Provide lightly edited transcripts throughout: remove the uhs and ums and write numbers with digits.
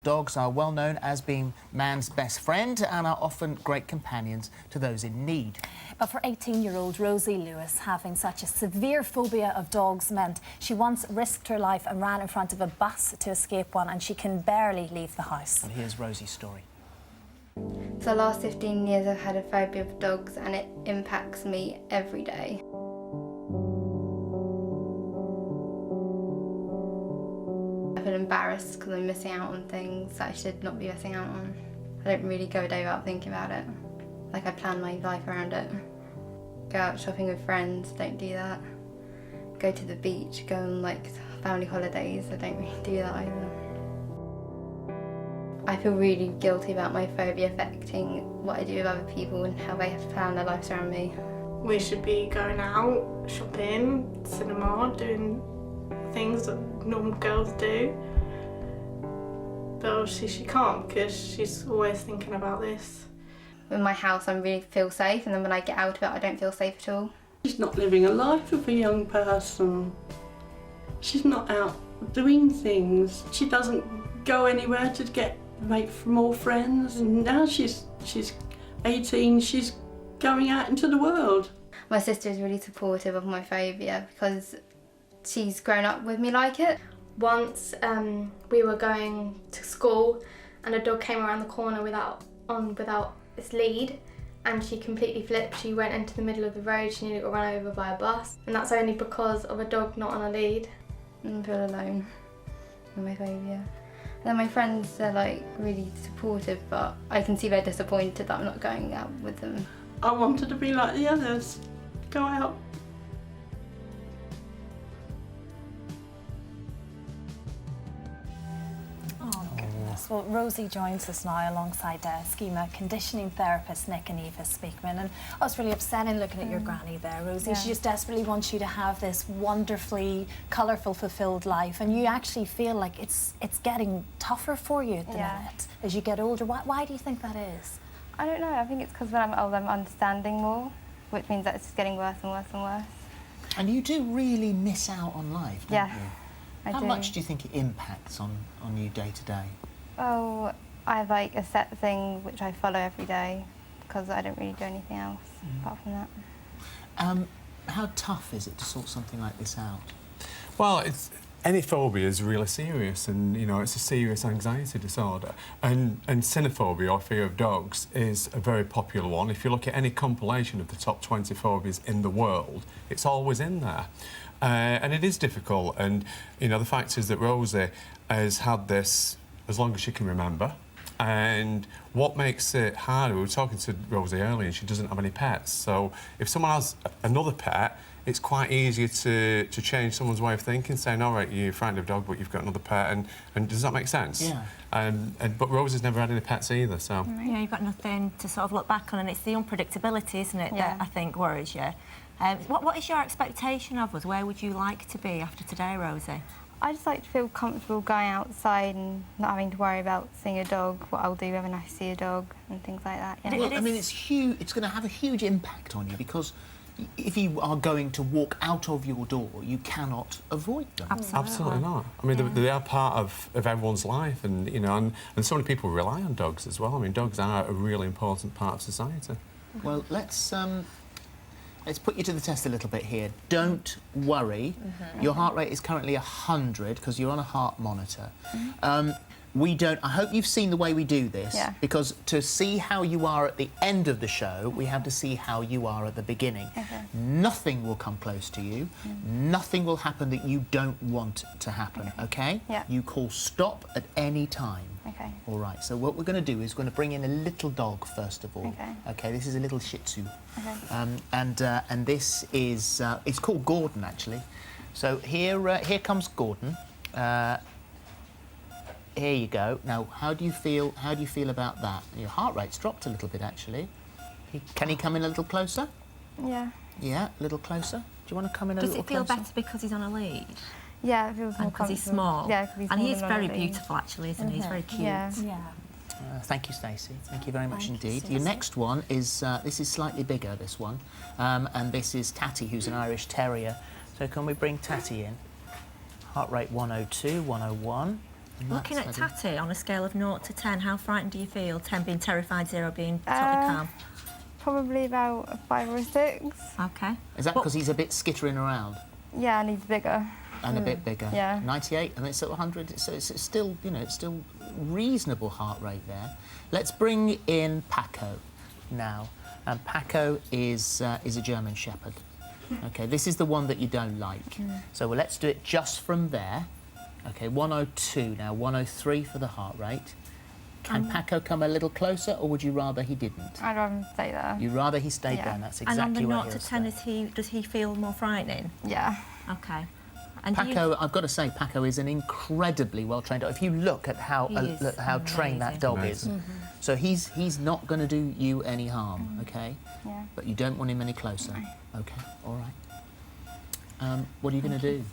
Dogs are well known as being man's best friend and are often great companions to those in need. But for 18-year-old Rosie Lewis, having such a severe phobia of dogs meant she once risked her life and ran in front of a bus to escape one, and she can barely leave the house. And here's Rosie's story. For the last 15 years I've had a phobia of dogs, and it impacts me every day. I feel embarrassed because I'm missing out on things that I should not be missing out on. I don't really go a day without thinking about it. Like, I plan my life around it. Go out shopping with friends, don't do that. Go to the beach, go on like family holidays, I don't really do that either. I feel really guilty about my phobia affecting what I do with other people and how they have to plan their lives around me. We should be going out, shopping, cinema, doing things that normal girls do. But obviously she can't because she's always thinking about this. In my house I really feel safe, and then when I get out of it I don't feel safe at all. She's not living a life of a young person. She's not out doing things. She doesn't go anywhere to make more friends, and now she's 18, she's going out into the world. My sister is really supportive of my phobia because she's grown up with me like it. Once we were going to school and a dog came around the corner without its lead, and she completely flipped. She went into the middle of the road, she nearly got run over by a bus, and that's only because of a dog not on a lead. I feel alone with my phobia. And then my friends are like really supportive, but I can see they're disappointed that I'm not going out with them. I wanted to be like the others, go out. Well, Rosie joins us now alongside schema conditioning therapist Nik Eva Speakmans, and I was really upsetting looking at your granny there, Rosie. Yeah. She just desperately wants you to have this wonderfully colourful, fulfilled life, and you actually feel like it's getting tougher for you at the minute as you get older. Why do you think that is? I don't know. I think it's because when I'm older I'm understanding more, which means that it's just getting worse and worse and worse. And you do really miss out on life, don't you? How much do you think it impacts on you day to day? Well, I have like a set thing which I follow every day because I don't really do anything else apart from that. How tough is it to sort something like this out? Well, any phobia is really serious, and you know it's a serious anxiety disorder. And cynophobia, or fear of dogs, is a very popular one. If you look at any compilation of the top 20 phobias in the world, it's always in there. And it is difficult. And you know the fact is that Rosie has had this as long as she can remember. And what makes it harder, we were talking to Rosie earlier, and she doesn't have any pets. So if someone has another pet, it's quite easier to change someone's way of thinking, saying, all right, you're frightened of dog, but you've got another pet, and does that make sense? Yeah. But Rosie's never had any pets either, so... Yeah, you've got nothing to sort of look back on, and it's the unpredictability, isn't it, that I think worries you. What is your expectation of us? Where would you like to be after today, Rosie? I just like to feel comfortable going outside and not having to worry about seeing a dog, what I'll do when I see a dog and things like that. Yeah. Well, I mean, it's huge. It's going to have a huge impact on you because if you are going to walk out of your door, you cannot avoid them. Absolutely not. I mean, they are part of everyone's life, and you know, and so many people rely on dogs as well. I mean, dogs are a really important part of society. Well, let's put you to the test a little bit here. Don't worry. Your heart rate is currently 100 because you're on a heart monitor. I hope you've seen the way we do this, because to see how you are at the end of the show, we have to see how you are at the beginning. Nothing will come close to you. Nothing will happen that you don't want to happen, okay? You call stop at any time. All right, so what we're going to do is we're going to bring in a little dog first of all. Okay, this is a little Shih Tzu. And this is, it's called Gordon, actually. So here comes Gordon. Here you go. Now, how do you feel about that? Your heart rate's dropped a little bit, actually. Can he come in a little closer? Yeah. Yeah, a little closer. Do you want to come in a little closer? Does it feel better because he's on a lead? Yeah, it feels more comfortable. Because he's small? Yeah, because he's and he's very beautiful, actually, isn't he? He's very cute. Yeah. Thank you, Stacey. Thank you very much indeed. Your next one is, this is slightly bigger, this one. And this is Tatty, who's an Irish Terrier. So can we bring Tatty in? Heart rate 102, 101. And Looking at that's Tatty on a scale of 0 to 10, how frightened do you feel? 10 being terrified, 0 being totally calm. Probably about a 5 or a 6. Okay. Is that because he's a bit skittering around? Yeah, and he's bigger. And a bit bigger. Yeah. 98, and it's at 100. So it's still, you know, it's still reasonable heart rate there. Let's bring in Paco now. And Paco is a German Shepherd. Okay, this is the one that you don't like. So let's do it just from there. Okay, 102 now, 103 for the heart rate. Can Paco come a little closer, or would you rather he didn't? I'd rather stay there. You'd rather he stayed Yeah. there, and that's And exactly on the what 0 he'll to 10, stay. does he feel more frightening? Yeah. Okay. And do you- Paco, I've got to say, Paco is an incredibly well-trained dog. If you look at how He is trained that amazing. dog is, so he's not going to do you any harm, okay? Yeah. But you don't want him any closer. Okay, all right. What are you going to do?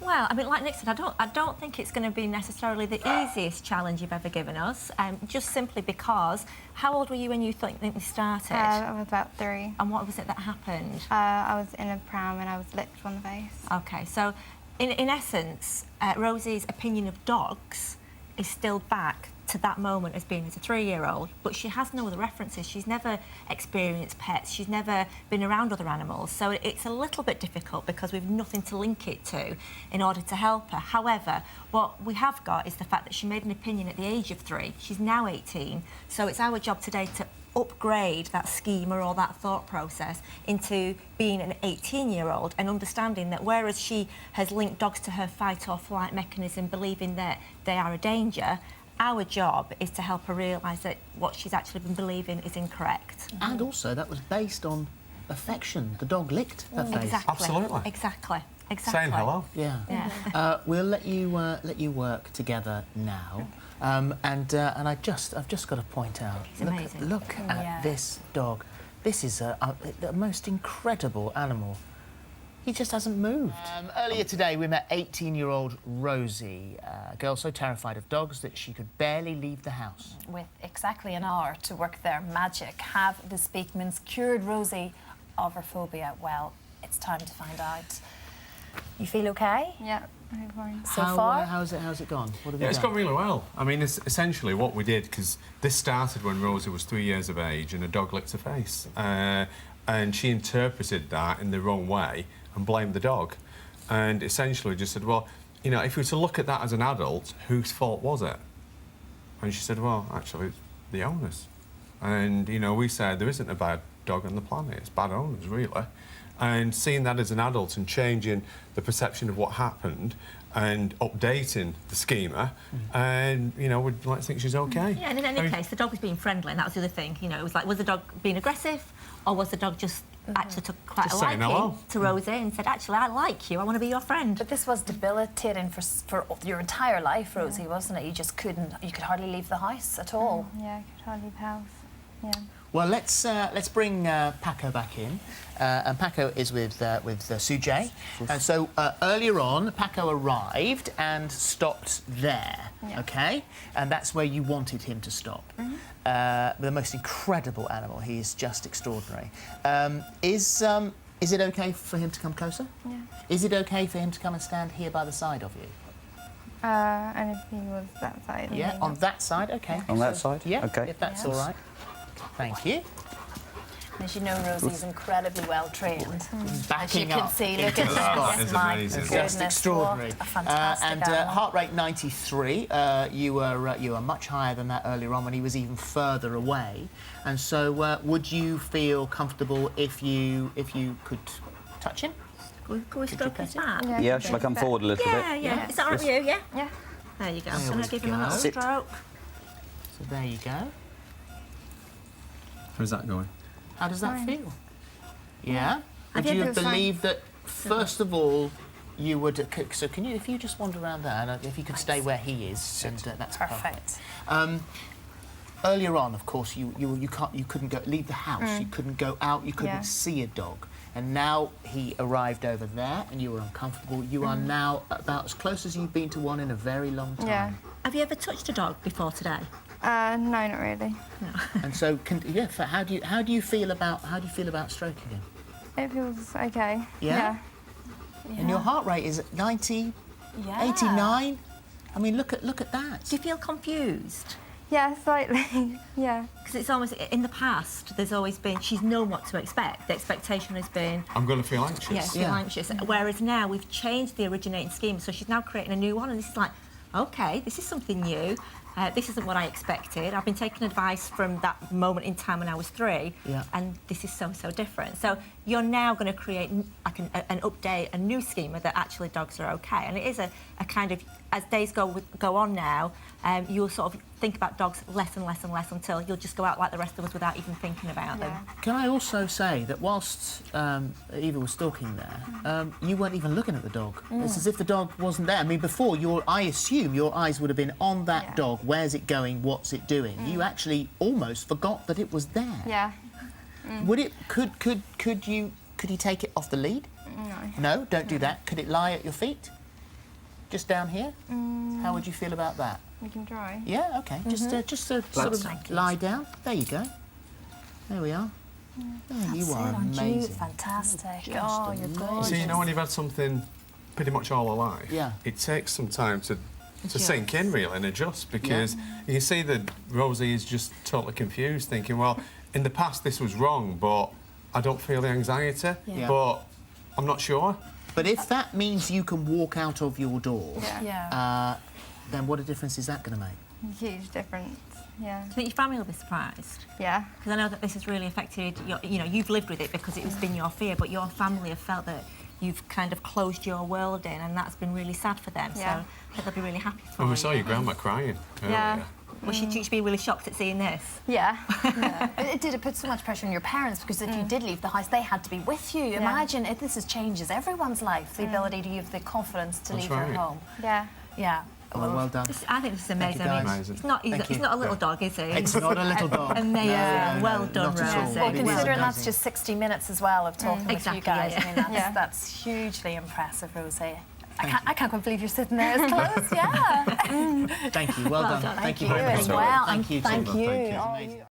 Well, I mean, like Nick said, I don't think it's going to be necessarily the easiest challenge you've ever given us, just simply because, how old were you when you think you started? I was about 3. And what was it that happened? I was in a pram and I was licked on the face. Okay, so in essence, Rosie's opinion of dogs is still back to that moment as being as a 3-year-old, but she has no other references. She's never experienced pets. She's never been around other animals. So it's a little bit difficult because we've nothing to link it to in order to help her. However, what we have got is the fact that she made an opinion at the age of 3. She's now 18. So it's our job today to upgrade that schema or that thought process into being an 18-year-old and understanding that whereas she has linked dogs to her fight or flight mechanism, believing that they are a danger, our job is to help her realise that what she's actually been believing is incorrect. And also, that was based on affection. The dog licked her face. Exactly. Absolutely. Exactly. Saying hello. Yeah. Yeah. We'll let you work together now, and I've just got to point out. He's amazing. Look at this dog. This is the most incredible animal. He just hasn't moved. Earlier today, we met 18-year-old Rosie, a girl so terrified of dogs that she could barely leave the house. With exactly an hour to work their magic, have the Speakmans cured Rosie of her phobia? Well, it's time to find out. You feel okay? Yeah, I'm fine. So far? How's it gone? What have you Yeah, it's done? gone really well. I mean, it's essentially what we did, because this started when Rosie was 3 years of age and a dog licked her face. And she interpreted that in the wrong way and blamed the dog. And essentially just said, well, you know, if we were to look at that as an adult, whose fault was it? And she said, well, actually, it's the owners. And, you know, we said there isn't a bad dog on the planet, it's bad owners, really. And seeing that as an adult and changing the perception of what happened and updating the schema, and, you know, we'd like to think she's okay. Yeah, and in any case, the dog was being friendly, and that was the other thing. You know, it was like, was the dog being aggressive, or was the dog just actually took quite Just a saying liking hello. to Rosie and said, actually, I like you, I want to be your friend. But this was debilitating for your entire life, Rosie, wasn't it? You just could hardly leave the house at all. Yeah, I could hardly leave the house. Yeah. Well, let's bring Paco back in, and Paco is with Sujay. And so earlier on, Paco arrived and stopped there. Yeah. Okay, and that's where you wanted him to stop. The most incredible animal. He is just extraordinary. Is it okay for him to come closer? Yeah. Is it okay for him to come and stand here by the side of you? And if he was that side. Yeah, then on that side. Okay. On that side? Yeah. Okay. If that's Yeah. all right. Thank you. As you know, Rosie's incredibly well trained. As you Backing can up see, into look the at spot. this. It's My amazing. goodness, Just extraordinary. what a fantastic and animal. heart rate 93. You were much higher than that earlier on when he was even further away. And so, would you feel comfortable if you could touch him? Can we stroke his back? Yeah, shall I come forward a little Yeah, bit? yeah. Is that all right with you? Yeah? Yeah. There you go. There I'm going we to give him a go. little Sit. stroke. So there you go. How's that going? How does that Fine. feel? Yeah. Have Would you you ever- believe that first of all? You would. So can you, if you just wander around there, and if you could stay where he is, and that's perfect. Perfect. Earlier on, of course, you couldn't leave the house. You couldn't go out. You couldn't Yeah. see a dog. And now he arrived over there, and you were uncomfortable. You are now about as close as you've been to one in a very long time. Yeah. Have you ever touched a dog before today? No, not really. And so, how do you feel about stroking him? It feels okay. Yeah? And your heart rate is at 90, Yeah. 89. I mean, look at that. Do you feel confused? Yeah, slightly. Yeah. Because it's almost, in the past, there's always been, she's known what to expect. The expectation has been, I'm going to feel anxious. yeah, feel anxious. Whereas now we've changed the originating scheme, so she's now creating a new one, and this is like, okay, this is something new. This isn't what I expected. I've been taking advice from that moment in time when I was 3, and this is so different. So you're now going to create like an update, a new schema that actually dogs are okay. And it is a kind of, as days go on now, you'll sort of think about dogs less and less and less until you'll just go out like the rest of us without even thinking about them. Can I also say that whilst Eva was stalking there, you weren't even looking at the dog. It's as if the dog wasn't there. I mean, before, I assume your eyes would have been on that dog. Where's it going? What's it doing? You actually almost forgot that it was there. Yeah. Would it? Could you take it off the lead? No. No, don't do that. Could it lie at your feet? Just down here? How would you feel about that? We can try. Yeah, OK. Just sort of lie down. There you go. There we are. Oh, you are amazing. Fantastic. Just Oh, you're gorgeous. So, you know, when you've had something pretty much all her life, it takes some time to sink in, really, and adjust, because you can see that Rosie is just totally confused, thinking, well, in the past this was wrong, but I don't feel the anxiety, but I'm not sure. But if that means you can walk out of your door, then what a difference is that going to make? Huge difference. Yeah. Do you think your family will be surprised? Yeah. Because I know that this has really affected your, you know, you've lived with it because it has been your fear, but your family have felt that you've kind of closed your world in, and that's been really sad for them. Yeah. So I think they'll be really happy for Well, you. we saw your grandma crying earlier. Yeah. Well, she'd be really shocked at seeing this. Yeah. It put so much pressure on your parents, because if you did leave the house, they had to be with you. Imagine if this changes everyone's life, the ability to have the confidence to leave your home. Yeah. Yeah. Well done. I think this is amazing. Thank you, I mean, guys. he's not a little dog, is he? It's not a little dog. Amazing. No, well done, not at all. Rosie. Well, It is considering that's amazing. just 60 minutes as well of talking with you guys, I mean, that's hugely impressive, Rosie. I can't quite believe you're sitting there as close, Thank you. Well done. Thank you very much. Well, Thank you. Thank too. you. It's amazing.